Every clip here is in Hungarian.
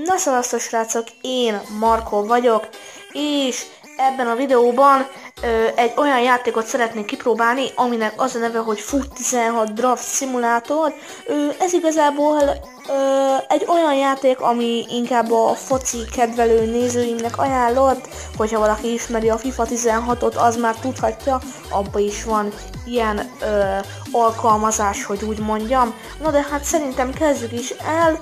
Na szevasztok srácok, én Markó vagyok, és ebben a videóban egy olyan játékot szeretnék kipróbálni, aminek az a neve, hogy FUT16 Draft Simulator. Ez igazából egy olyan játék, ami inkább a foci kedvelő nézőimnek ajánlott. Hogyha valaki ismeri a FIFA 16-ot, az már tudhatja, abban is van ilyen alkalmazás, hogy úgy mondjam. Na de hát szerintem kezdjük is el.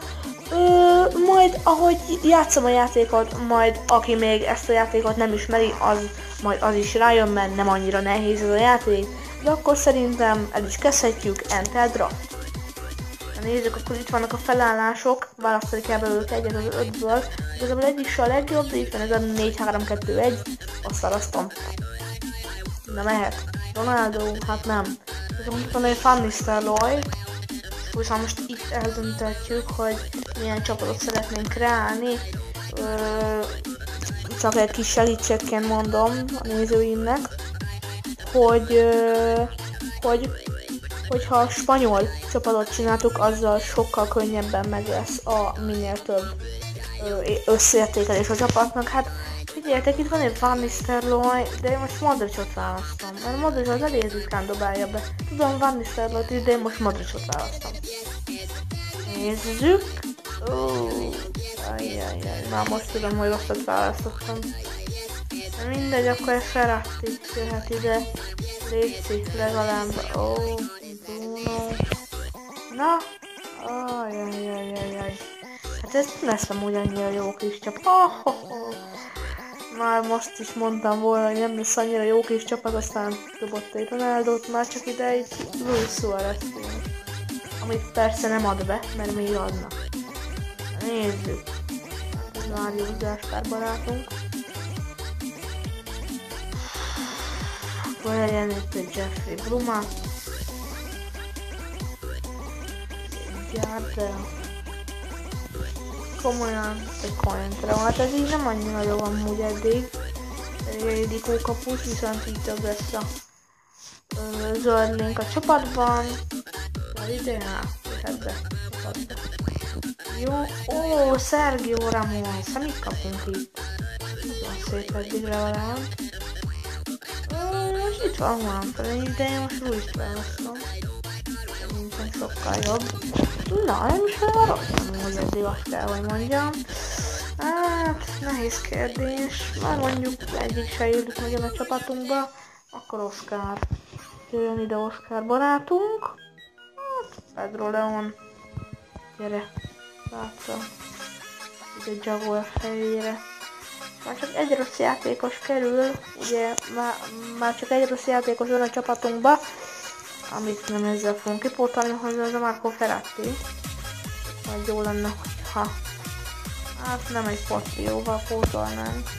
Majd ahogy játszom a játékot, majd aki még ezt a játékot nem ismeri, majd az is rájön, mert nem annyira nehéz ez a játék. De akkor szerintem el is kezdhetjük, Enter Draft. Na nézzük, akkor itt vannak a felállások, választani kell belőlük egyet az 5-ből. Igazából egyik se a legjobb, de itt van ez a 4-3-2-1, azt választom. Na mehet. Ronaldo, hát nem. Itt van egy Van Nistelrooy. Szóval most itt eldöntetjük, hogy milyen csapatot szeretnénk kreálni. Csak egy kis segítségként mondom a nézőimnek, hogyha spanyol csapatot csináltuk, azzal sokkal könnyebben meg lesz a minél több összeértékelés a csapatnak. Hát figyeljetek, itt van egy Van Nistelrooy, de én most Modricot választom, mert Modric az elég ritkán dobálja be. Tudom Van Nistelrooyt is, de én most Modricot választom. Nézzük! Ajjajjaj, már most tudom, hogy rosszat választottam. De mindegy, akkor egy Ferrari jöhet ide. Léci, legalább. Bruno. Na! Ajjajjajjaj. Hát ez nem lesz amúgy annyira jó kis csapat. Már most is mondtam volna, hogy nem lesz annyira jó kis csapat, aztán dobott egy Ronaldot, már csak ide egy Luis Suarez. Amit persze nem ad be, mert még adna. Nézzük. Ez Máriusz Gáspár barátunk. Akkor legyen itt egy Jeffrey Bruma. Gyárdel. Komolyan egy Coentre. Hát ez így nem annyira jó amúgy eddig. Egy Dikó kapus, viszont így több lesz a zöld link a csapatban. Ideál, jöhet be. Jó, Sergio Ramos, mit kapunk itt? Nagyon szép eddig legalább. Most itt van Juan, de én most Luis-t választom. Szerintem sokkal jobb. Na, nem is olyan rossz, hogy eddig azt kell, hogy mondjam. Hát, nehéz kérdés. Már mondjuk egyik se jöttük meg a csapatunkba. Akkor Oscar. Jöjjön ide Oscar barátunk. Pedro Leon, gyere, látta, ide Jaguar helyére. Már csak egy rossz játékos kerül, ugye már csak egy rossz játékos van a csapatunkba, amit nem ezzel fogunk kipótolni, hogy az a Marco Verratti. Majd jó lenne, hogyha hát nem egy Portióval pótolnánk.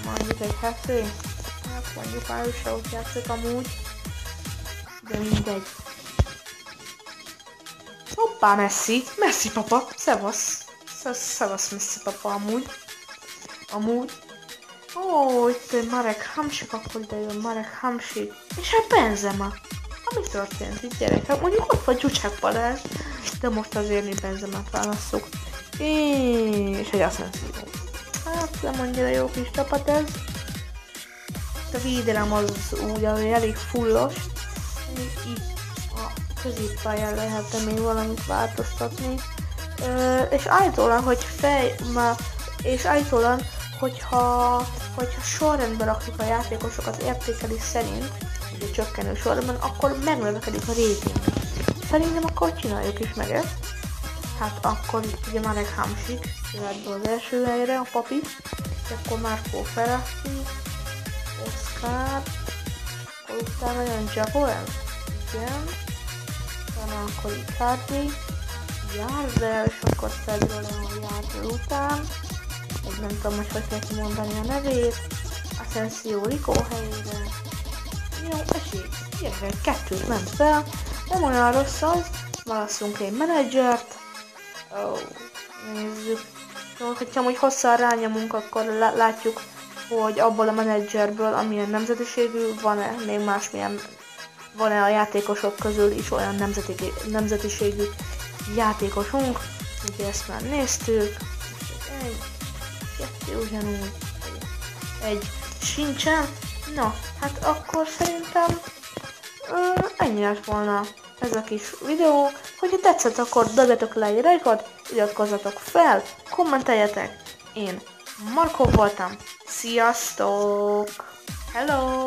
Mondjuk egy Heffé, hát mondjuk már ő se ott játszik amúgy, de mindegy. Hoppá, Messi papa, szevasz. Szevasz Messi papa amúgy. Ó, itt egy Marek Hamsik, akkor ide jön Marek Hamsik. És hát Benzema. Mi történt itt, gyerekek? Mondjuk ott vagy Gyucsák Balázs, de most azért mi Benzemát válasszuk. És egy Asensio. Hát nem annyira jó kis csapat ez. A védelem az úgy, ami elég fullos. Itt középpályán lehetne még valamit változtatni. És állítólag, hogyha sorrendben rakjuk a játékosokat értékelés szerint, ugye csökkenő sorrendben, akkor megnövekedik a rating. Szerintem akkor csináljuk is meg ezt. Hát akkor itt ugye Marek Hamsik jöhet be az első helyre, a papi. És akkor Marco Verratti, Oscar, akkor utána jön Jaguar. Igen. Akkor Icardi, Gyárdel, és akkor Pedro Leon Gyárdel után. Még nem tudom, hogy kell kimondani a nevét. Asensio Rico helyére. Jó, esély, gyerekek, 2 ment fel. Nem olyan rossz az. Válasszunk egy menedzsert. Nézzük. Hogyha hogy hosszan rányomunk, akkor látjuk, hogy abból a menedzserből, amilyen nemzetiségű, van-e még másmilyen. Van-e a játékosok közül is olyan nemzetiségű játékosunk? ugye ezt már néztük, egy, kettő ugyanúgy, egy sincsen. Na, hát akkor szerintem ennyi lett volna ez a kis videó. Hogyha tetszett, akkor dobjatok le egy lájkot, iratkozzatok fel, kommenteljetek. Én Markó voltam. Sziasztok! Hello!